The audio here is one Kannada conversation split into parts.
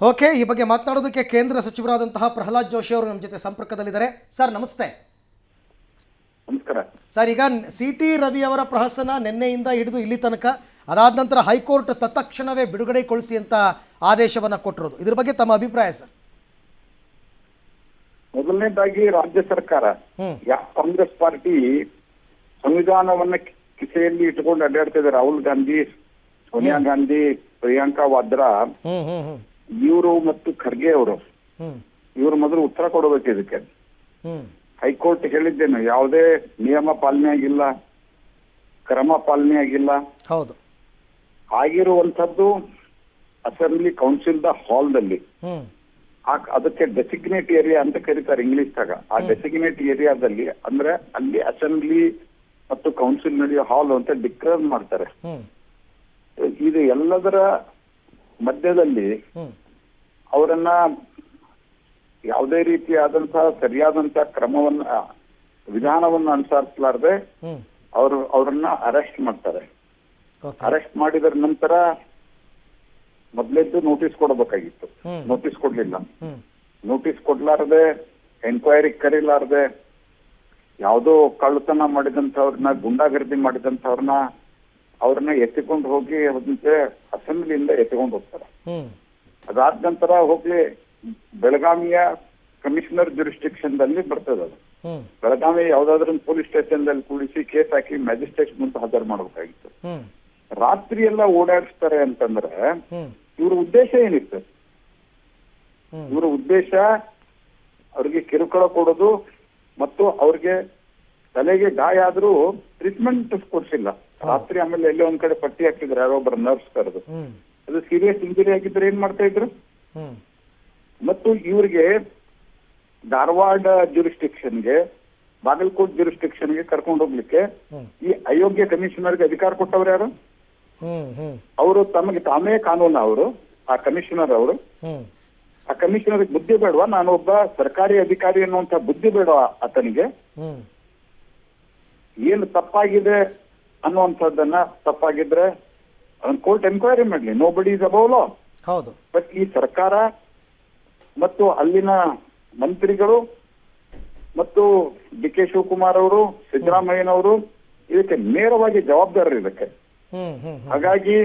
ಓಕೆ, ಈ ಬಗ್ಗೆ ಮಾತನಾಡೋದಕ್ಕೆ ಕೇಂದ್ರ ಸಚಿವರಾದಂತಹ ಪ್ರಹ್ಲಾದ್ ಜೋಶಿ ಅವರು ನಮ್ಮ ಜೊತೆ ಸಂಪರ್ಕದಲ್ಲಿದ್ದಾರೆ. ಸರ್ ನಮಸ್ತೆ. ನಮಸ್ಕಾರ ಸರ್, ಈಗ CT ರವಿ ಅವರ ಪ್ರಹಸನ ನಿನ್ನೆಯಿಂದ ಹಿಡಿದು ಇಲ್ಲಿ ತನಕ, ಅದಾದ ನಂತರ ಹೈಕೋರ್ಟ್ ತತ್ಕ್ಷಣವೇ ಬಿಡುಗಡೆಗೊಳಿಸಿ ಅಂತ ಆದೇಶವನ್ನು ಕೊಟ್ಟಿರೋದು, ಇದ್ರ ಬಗ್ಗೆ ತಮ್ಮ ಅಭಿಪ್ರಾಯ ಸರ್? ಮೊದಲನೇದಾಗಿ ರಾಜ್ಯ ಸರ್ಕಾರ ಕಾಂಗ್ರೆಸ್ ಪಾರ್ಟಿ ಸಂವಿಧಾನವನ್ನ ಕಿಸೆಯಲ್ಲಿ ಇಟ್ಟುಕೊಂಡು ಅಡ್ಡಾಡ್ತಿದ್ದಾರೆ. ರಾಹುಲ್ ಗಾಂಧಿ, ಸೋನಿಯಾ ಗಾಂಧಿ, ಪ್ರಿಯಾಂಕಾ ವಾದ್ರಾ, ಇವರು ಮತ್ತು ಖರ್ಗೆ ಅವರು, ಇವರು ಮೊದಲು ಉತ್ತರ ಕೊಡಬೇಕು ಇದಕ್ಕೆ. ಹೈಕೋರ್ಟ್ ಹೇಳಿದ್ದೇನೆ, ಯಾವುದೇ ನಿಯಮ ಪಾಲನೆ ಆಗಿಲ್ಲ, ಕ್ರಮ ಪಾಲನೆ ಆಗಿಲ್ಲ. ಹೌದು, ಆಗಿರುವಂತದ್ದು ಅಸೆಂಬ್ಲಿ ಕೌನ್ಸಿಲ್ ದ ಹಾಲ್ದಲ್ಲಿ. ಅದಕ್ಕೆ ಡೆಸಿಗ್ನೇಟ್ ಏರಿಯಾ ಅಂತ ಕರೀತಾರೆ ಇಂಗ್ಲಿಷ್ದಾಗ. ಆ ಡೆಸಿಗ್ನೇಟ್ ಏರಿಯಾದಲ್ಲಿ ಅಂದ್ರೆ ಅಲ್ಲಿ ಅಸೆಂಬ್ಲಿ ಮತ್ತು ಕೌನ್ಸಿಲ್ ನಡೆಯೋ ಹಾಲ್ ಅಂತ ಡಿಕ್ಲೇರ್ ಮಾಡ್ತಾರೆ. ಇದು ಎಲ್ಲದರ ಮಧ್ಯದಲ್ಲಿ ಅವರನ್ನ ಯಾವುದೇ ರೀತಿಯಾದಂತಹ ಸರಿಯಾದಂತಹ ಕ್ರಮವನ್ನ, ವಿಧಾನವನ್ನ ಅನುಸರಿಸಲಾರದೆ ಅವ್ರನ್ನ ಅರೆಸ್ಟ್ ಮಾಡ್ತಾರೆ. ಅರೆಸ್ಟ್ ಮಾಡಿದ ನಂತರ ಮೊದಲೆದ್ದು ನೋಟಿಸ್ ಕೊಡಬೇಕಾಗಿತ್ತು, ನೋಟಿಸ್ ಕೊಡ್ಲಿಲ್ಲ. ನೋಟಿಸ್ ಕೊಡ್ಲಾರ್ದೆ, ಎನ್ಕ್ವೈರಿ ಕರೀಲಾರ್ದೆ, ಯಾವುದೋ ಕಳ್ಳತನ ಮಾಡಿದಂಥವ್ರನ್ನ, ಗುಂಡಾಗರ್ದಿ ಮಾಡಿದಂಥವ್ರನ್ನ ಅವ್ರನ್ನ ಎತ್ತಿಕೊಂಡು ಹೋಗಿ ಅದಂತೆ ಅಸೆಂಬ್ಲಿಯಿಂದ ಎತ್ತಿಕೊಂಡು ಹೋಗ್ತಾರೆ. ಅದಾದ ನಂತರ ಹೋಗಿ ಬೆಳಗಾವಿಯ ಕಮಿಷನರ್ ಜುರಿಸ್ಟಿಕ್ಷನ್ ದಲ್ಲಿ ಬರ್ತದೆ. ಅದು ಬೆಳಗಾವಿ ಯಾವ್ದಾದ್ರು ಪೊಲೀಸ್ ಸ್ಟೇಷನ್ ದಲ್ಲಿ ಕೂಡಿಸಿ ಕೇಸ್ ಹಾಕಿ ಮ್ಯಾಜಿಸ್ಟ್ರೇಟ್ ಮುಂದೆ ಹಾಜರು ಮಾಡ್ಬೇಕಾಗಿತ್ತು. ರಾತ್ರಿ ಎಲ್ಲ ಓಡಾಡಿಸ್ತಾರೆ ಅಂತಂದ್ರೆ ಇವ್ರ ಉದ್ದೇಶ ಏನಿತ್ತು? ಇವ್ರ ಉದ್ದೇಶ ಅವ್ರಿಗೆ ಕಿರುಕುಳ ಕೊಡೋದು ಮತ್ತು ಅವ್ರಿಗೆ ತಲೆಗೆ ಗಾಯ ಆದ್ರೂ ಟ್ರೀಟ್ಮೆಂಟ್ ಕೊಡ್ಸಿಲ್ಲ ರಾತ್ರಿ. ಆಮೇಲೆ ಎಲ್ಲೇ ಒಂದ್ ಕಡೆ ಪಟ್ಟಿ ಹಾಕಿದ್ರು ಯಾರೊಬ್ಬರ ನರ್ಸ್ ಕರೆದು. ಅದು ಸೀರಿಯಸ್ ಇಂಜುರಿ ಆಗಿದ್ರೆ ಏನ್ ಮಾಡ್ತಾ ಇದ್ರು? ಮತ್ತು ಇವ್ರಿಗೆ ಧಾರವಾಡ ಜುರಿಸ್ಟಿಕ್ಷನ್ಗೆ, ಬಾಗಲಕೋಟ್ ಜುರಿಸ್ಟಿಕ್ಷನ್ಗೆ ಕರ್ಕೊಂಡು ಹೋಗ್ಲಿಕ್ಕೆ ಈ ಅಯೋಗ್ಯ ಕಮಿಷನರ್ಗೆ ಅಧಿಕಾರ ಕೊಟ್ಟವ್ರು ಯಾರು? ಅವರು ತಮಗೆ ತಾಮೇ ಕಾನೂನು. ಅವರು ಆ ಕಮಿಷನರ್ ಅವರು, ಆ ಕಮಿಷನರ್ ಬುದ್ಧಿ ಬೇಡವಾ? ನಾನೊಬ್ಬ ಸರ್ಕಾರಿ ಅಧಿಕಾರಿ ಅನ್ನುವಂತ ಬುದ್ಧಿ ಬೇಡವಾ ಆತನಿಗೆ? ಏನು ತಪ್ಪಾಗಿದೆ ಅನ್ನುವಂಥದ್ದನ್ನ, ತಪ್ಪಾಗಿದ್ರೆ ಅದನ್ನ ಕೋರ್ಟ್ ಎನ್ಕ್ವೈರಿ ಮಾಡ್ಲಿ, ನೋ ಬಡಿ ಇಸ್ ಅಬೌವ್ ಲಾ. ಹೌದು. ಬಟ್ ಈ ಸರ್ಕಾರ ಮತ್ತು ಅಲ್ಲಿನ ಮಂತ್ರಿಗಳು ಮತ್ತು DK ಶಿವಕುಮಾರ್ ಅವರು, ಸಿದ್ದರಾಮಯ್ಯನವರು ಇದಕ್ಕೆ ನೇರವಾಗಿ ಜವಾಬ್ದಾರರು ಇದಕ್ಕೆ. ಹಾಗಾಗಿ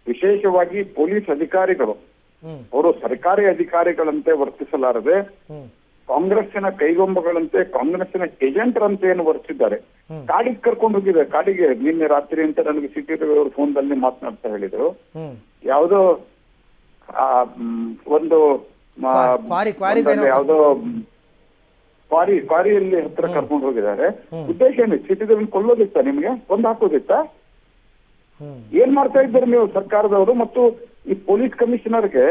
ವಿಶೇಷವಾಗಿ ಪೊಲೀಸ್ ಅಧಿಕಾರಿಗಳು ಅವರು ಸರ್ಕಾರಿ ಅಧಿಕಾರಿಗಳಂತೆ ವರ್ತಿಸಲಾರದೆ ಕಾಂಗ್ರೆಸ್ಸಿನ ಕೈಗೊಂಬೆಗಳಂತೆ, ಕಾಂಗ್ರೆಸ್ಸಿನ ಏಜೆಂಟರಂತೆ ಏನು ವರ್ತಿದ್ದಾರೆ. ಕಾಡಿಗೆ ಕರ್ಕೊಂಡು ಹೋಗಿದ್ದಾರೆ. ಕಾಡಿಗೆ ನಿನ್ನೆ ರಾತ್ರಿ ಅಂತ ನನಗೆ CT ರವಿ ಅವರು ಫೋನ್ದಲ್ಲಿ ಮಾತನಾಡ್ತಾ ಹೇಳಿದ್ರು. ಯಾವುದೋ ಒಂದು ಯಾವುದೋ ಕ್ವಾರಿಯಲ್ಲಿ ಹತ್ರ ಕರ್ಕೊಂಡು ಹೋಗಿದ್ದಾರೆ. ಉದ್ದೇಶ ಏನು? CT ರವಿ ಕೊಲ್ಲೋದಿತ್ತ? ನಿಮ್ಗೆ ಕೊಂದು ಹಾಕೋದಿತ್ತ? ಏನ್ ಮಾಡ್ತಾ ಇದ್ದಾರೆ ನೀವು ಸರ್ಕಾರದವರು? ಮತ್ತು ಈ ಪೊಲೀಸ್ ಕಮಿಷನರ್ಗೆ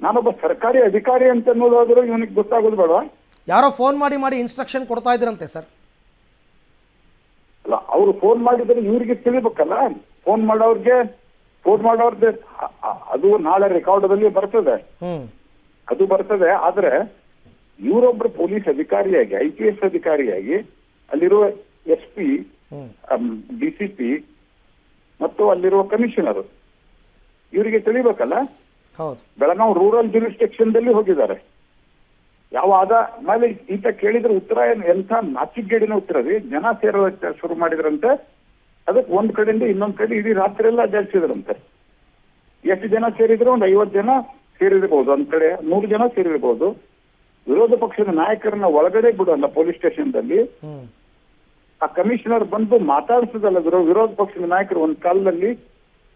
ನಾನೊಬ್ಬ ಸರ್ಕಾರಿ ಅಧಿಕಾರಿ ಅಂತ ಅನ್ನೋದಾದ್ರೂ ಇವನಿಗೆ ಗೊತ್ತಾಗೋದು ಬೇಡವಾ? ಯಾರೋ ಫೋನ್ ಮಾಡಿ ಇನ್ಸ್ಟ್ರಕ್ಷನ್ ಕೊಡ್ತಾ ಇದ್ರಂತೆ ಸರ್. ಅಲ್ಲ, ಅವ್ರು ಫೋನ್ ಮಾಡಿದ್ರೆ ಇವ್ರಿಗೆ ತಿಳಿಬೇಕಲ್ಲ. ಫೋನ್ ಮಾಡೋರ್ಗೆ ಅದು ನಾಳೆ ರೆಕಾರ್ಡದಲ್ಲಿ ಬರ್ತದೆ, ಅದು ಬರ್ತದೆ. ಆದ್ರೆ ಇವರೊಬ್ರು ಪೊಲೀಸ್ ಅಧಿಕಾರಿಯಾಗಿ, IPS ಅಧಿಕಾರಿಯಾಗಿ ಅಲ್ಲಿರುವ SP, DCP ಮತ್ತು ಅಲ್ಲಿರುವ ಕಮಿಷನರ್ ಇವರಿಗೆ ತಿಳಿಬೇಕಲ್ಲ. ಬೆಳಗಾವಿ ರೂರಲ್ ಜುರಿಸ್ಟಿಕ್ಷನ್ ದಲ್ಲಿ ಹೋಗಿದ್ದಾರೆ. ಯಾವ ಮೇಲೆ ಈತ ಕೇಳಿದ್ರೆ ಉತ್ತರ ಏನು? ಎಂಥ ನಾಚಿಗೇಡಿನ ಉತ್ತರ ರೀ. ಜನ ಸೇರೋದಕ್ಕೆ ಶುರು ಮಾಡಿದ್ರಂತೆ. ಅದಕ್ಕೆ ಒಂದ್ ಕಡೆಯಿಂದ ಇನ್ನೊಂದ್ ಕಡೆ ಇಡೀ ರಾತ್ರಿ ಎಲ್ಲ ಅಡ್ಡಾಡ್ಸಿದ್ರಂತೆ. ಎಷ್ಟು ಜನ ಸೇರಿದ್ರು? ಒಂದು 50 ಜನ ಸೇರಿರ್ಬೋದು, ಒಂದ್ ಕಡೆ 100 ಜನ ಸೇರಿರ್ಬೋದು. ವಿರೋಧ ಪಕ್ಷದ ನಾಯಕರನ್ನ ಒಳಗಡೆ ಬಿಡೋಲ್ಲ ಪೊಲೀಸ್ ಸ್ಟೇಷನ್ ದಲ್ಲಿ. ಆ ಕಮಿಷನರ್ ಬಂದು ಮಾತಾಡಿಸೋದಲ್ಲ ವಿರೋಧ ಪಕ್ಷದ ನಾಯಕರು. ಒಂದ್ ಕಾಲದಲ್ಲಿ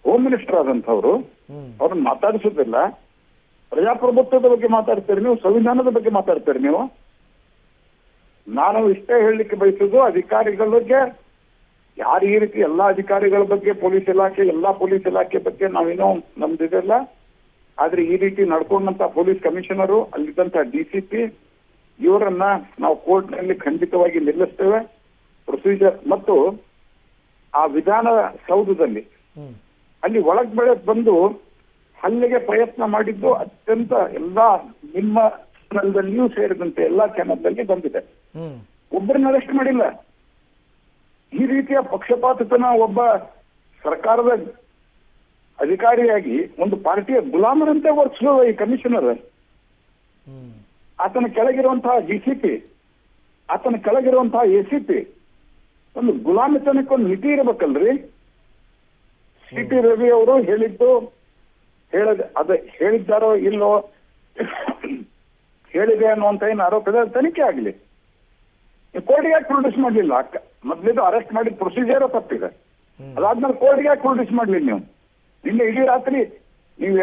ಹೋಮ್ ಮಿನಿಸ್ಟರ್ ಆದಂತವ್ರು ಅವ್ರನ್ನ ಮಾತಾಡಿಸೋದಿಲ್ಲ. ಪ್ರಜಾಪ್ರಭುತ್ವದ ಬಗ್ಗೆ ಮಾತಾಡ್ತೀರಿ ನೀವು, ಸಂವಿಧಾನದ ಬಗ್ಗೆ ಮಾತಾಡ್ತೀರಿ ನೀವು. ನಾನು ಇಷ್ಟೇ ಹೇಳಲಿಕ್ಕೆ ಬಯಸುದು, ಅಧಿಕಾರಿಗಳ ಬಗ್ಗೆ ಯಾರು ಈ ರೀತಿ ಎಲ್ಲಾ ಅಧಿಕಾರಿಗಳ ಬಗ್ಗೆ, ಎಲ್ಲಾ ಪೊಲೀಸ್ ಇಲಾಖೆ ಬಗ್ಗೆ ನಾವೇನೋ ನಮ್ದಿದೆಲ್ಲ. ಆದ್ರೆ ಈ ರೀತಿ ನಡ್ಕೊಂಡಂತ ಪೊಲೀಸ್ ಕಮಿಷನರು, ಅಲ್ಲಿದ್ದಂತ DCP ಇವರನ್ನ ನಾವು ಕೋರ್ಟ್ ನಲ್ಲಿ ಖಂಡಿತವಾಗಿ ನಿಲ್ಲಿಸ್ತೇವೆ. ಪ್ರೊಸೀಜರ್ ಮತ್ತು ಆ ವಿಧಾನ ಸೌಧದಲ್ಲಿ ಅಲ್ಲಿ ಒಳಗ್ ಬೆಳಕ್ ಬಂದು ಹಲ್ಲೆಗೆ ಪ್ರಯತ್ನ ಮಾಡಿದ್ದು ಅತ್ಯಂತ ಎಲ್ಲಾ ನಿಮ್ಮ ಚಾನಲ್ದಲ್ಲಿಯೂ ಸೇರಿದಂತೆ ಎಲ್ಲಾ ಚಾನಲ್ದಲ್ಲಿ ಬಂದಿದೆ. ಒಬ್ಬರನ್ನ ಅರೆಸ್ಟ್ ಮಾಡಿಲ್ಲ. ಈ ರೀತಿಯ ಪಕ್ಷಪಾತತನ ಒಬ್ಬ ಸರ್ಕಾರದ ಅಧಿಕಾರಿಯಾಗಿ ಒಂದು ಪಾರ್ಟಿಯ ಗುಲಾಮರಂತೆ ವರ್ತಿಸೋದು ಈ ಕಮಿಷನರ್. ಆತನ ಕೆಳಗಿರುವಂತಹ GCP, ಆತನ ಕೆಳಗಿರುವಂತಹ ACP, ಒಂದು ಗುಲಾಮಿತನಕ್ಕೆ ಒಂದು ಮಿತಿ ಇರಬೇಕಲ್ರಿ. CT ರವಿ ಅವರು ಹೇಳಿದ್ದಾರೋ ಇಲ್ಲೋ ಹೇಳಿದೆ ಅನ್ನುವಂತ ಏನು ಆರೋಪ ಇದೆ, ತನಿಖೆ ಆಗಲಿ. ಕೋರ್ಟ್ಗೆ ಯಾಕೆ ಪ್ರೊಡ್ಯೂಸ್ ಮಾಡಲಿಲ್ಲ? ಮೊದಲಿದ್ದು ಅರೆಸ್ಟ್ ಮಾಡಿದ ಪ್ರೊಸೀಜರ್ ತಪ್ಪಿದೆ. ಅದಾದ್ಮೇಲೆ ಕೋರ್ಟ್ಗೆ ಯಾಕೆ ಪ್ರೊಡ್ಯೂಸ್ ಮಾಡಲಿಲ್ಲ ನೀವು? ನಿನ್ನೆ ಇಡೀ ರಾತ್ರಿ ನೀವು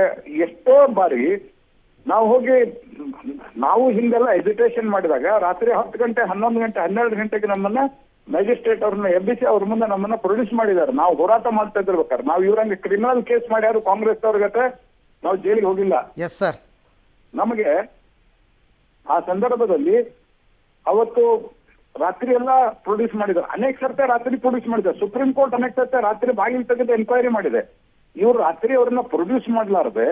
ಎಷ್ಟೋ ಬಾರಿ ನಾವು ಹಿಂದೆಲ್ಲ ಎಜಿಟೇಷನ್ ಮಾಡಿದಾಗ ರಾತ್ರಿ 10 ಗಂಟೆ 11 ಗಂಟೆ 12 ಗಂಟೆಗೆ ನಮ್ಮನ್ನ ಮ್ಯಾಜಿಸ್ಟ್ರೇಟ್ ಅವ್ರನ್ನ ಎಬ್ಬಿಸಿ ಅವ್ರ ಮುಂದೆ ನಮ್ಮನ್ನ ಪ್ರೊಡ್ಯೂಸ್ ಮಾಡಿದ್ದಾರೆ. ನಾವು ಹೋರಾಟ ಮಾಡ್ತಾ ಇದ್ದಿರ್ಬೇಕಾದ್ರೆ ನಾವು ಇವ್ರಂಗೆ ಕ್ರಿಮಿನಲ್ ಕೇಸ್ ಮಾಡ್ಯಾರು ಕಾಂಗ್ರೆಸ್ ಅವ್ರ ಜೊತೆ ನಾವು ಜೈಲಿಗೆ ಹೋಗಿಲ್ಲ. Yes sir. ನಮಗೆ ಆ ಸಂದರ್ಭದಲ್ಲಿ ಅವತ್ತು ರಾತ್ರಿ ಎಲ್ಲ ಪ್ರೊಡ್ಯೂಸ್ ಮಾಡಿದ್ದಾರೆ. ಅನೇಕ ಸರ್ತೆ ರಾತ್ರಿ ಪ್ರೊಡ್ಯೂಸ್ ಮಾಡಿದ್ದಾರೆ. ಸುಪ್ರೀಂ ಕೋರ್ಟ್ ಅನೇಕ ಸರ್ತೆ ರಾತ್ರಿ ಬಾಗಿಲು ತೆಗೆದು ಎನ್ಕ್ವೈರಿ ಮಾಡಿದೆ. ಇವ್ರು ರಾತ್ರಿ ಅವ್ರನ್ನ ಪ್ರೊಡ್ಯೂಸ್ ಮಾಡಲಾರದೆ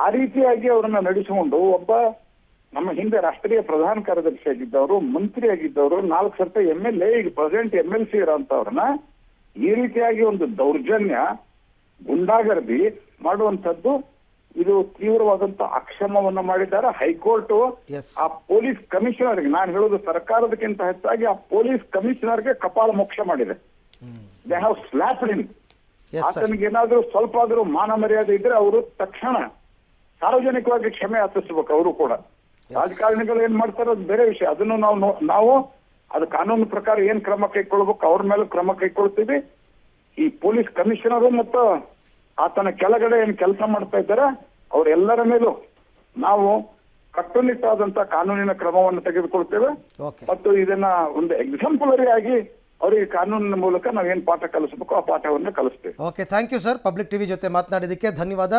ಆ ರೀತಿಯಾಗಿ ಅವ್ರನ್ನ ನಡೆಸಿಕೊಂಡು ಒಬ್ಬ ನಮ್ಮ ಹಿಂದೆ ರಾಷ್ಟ್ರೀಯ ಪ್ರಧಾನ ಕಾರ್ಯದರ್ಶಿ ಆಗಿದ್ದವರು, ಮಂತ್ರಿ ಆಗಿದ್ದವರು, 4 ಸರ್ತೆ MLA, ಈಗ ಪ್ರೆಸೆಂಟ್ MLC ಇರೋಂಥವ್ರನ್ನ ಈ ರೀತಿಯಾಗಿ ಒಂದು ದೌರ್ಜನ್ಯ, ಗುಂಡಾಗರ್ದಿ ಮಾಡುವಂಥದ್ದು ಇದು ತೀವ್ರವಾದಂತ ಅಕ್ಷಮವನ್ನ ಮಾಡಿದ್ದಾರೆ. ಹೈಕೋರ್ಟ್ ಆ ಪೊಲೀಸ್ ಕಮಿಷನರ್ಗೆ, ನಾನು ಹೇಳೋದು ಸರ್ಕಾರದಕ್ಕಿಂತ ಹೆಚ್ಚಾಗಿ ಆ ಪೊಲೀಸ್ ಕಮಿಷನರ್ಗೆ ಕಪಾಳ ಮೋಕ್ಷ ಮಾಡಿದೆ. They have slapped him. ಆತನಿಗೆ ಏನಾದ್ರೂ ಸ್ವಲ್ಪ ಆದ್ರೂ ಮಾನ ಮರ್ಯಾದೆ ಇದ್ರೆ ಅವರು ತಕ್ಷಣ ಸಾರ್ವಜನಿಕವಾಗಿ ಕ್ಷಮೆ ಯಾಚಿಸ್ಬೇಕು. ಅವರು ಕೂಡ ರಾಜಕಾರಣಿಗಳು ಏನ್ ಮಾಡ್ತಾರೋ ಅದು ಬೇರೆ ವಿಷಯ. ಅದನ್ನು ನಾವು ಅದು ಕಾನೂನು ಪ್ರಕಾರ ಏನ್ ಕ್ರಮ ಕೈಗೊಳ್ಬೇಕು ಅವ್ರ ಮೇಲೆ ಕ್ರಮ ಕೈಗೊಳ್ತೀವಿ. ಈ ಪೊಲೀಸ್ ಕಮಿಷನರು ಮತ್ತು ಆತನ ಕೆಳಗಡೆ ಏನ್ ಕೆಲಸ ಮಾಡ್ತಾ ಇದ್ದಾರೆ ಅವರೆಲ್ಲರ ಮೇಲೂ ನಾವು ಕಟ್ಟುನಿಟ್ಟಾದಂತ ಕಾನೂನಿನ ಕ್ರಮವನ್ನು ತೆಗೆದುಕೊಳ್ತೇವೆ. ಮತ್ತು ಇದನ್ನ ಒಂದು ಎಕ್ಸಾಂಪಲರಿ ಆಗಿ ಅವರಿಗೆ ಕಾನೂನಿನ ಮೂಲಕ ನಾವೇನ್ ಪಾಠ ಕಲಿಸಬೇಕು ಆ ಪಾಠವನ್ನು ಕಲಿಸ್ತೇವೆ. Okay, thank you sir. Public TV ಜೊತೆ ಮಾತನಾಡಿದ್ದಕ್ಕೆ ಧನ್ಯವಾದ.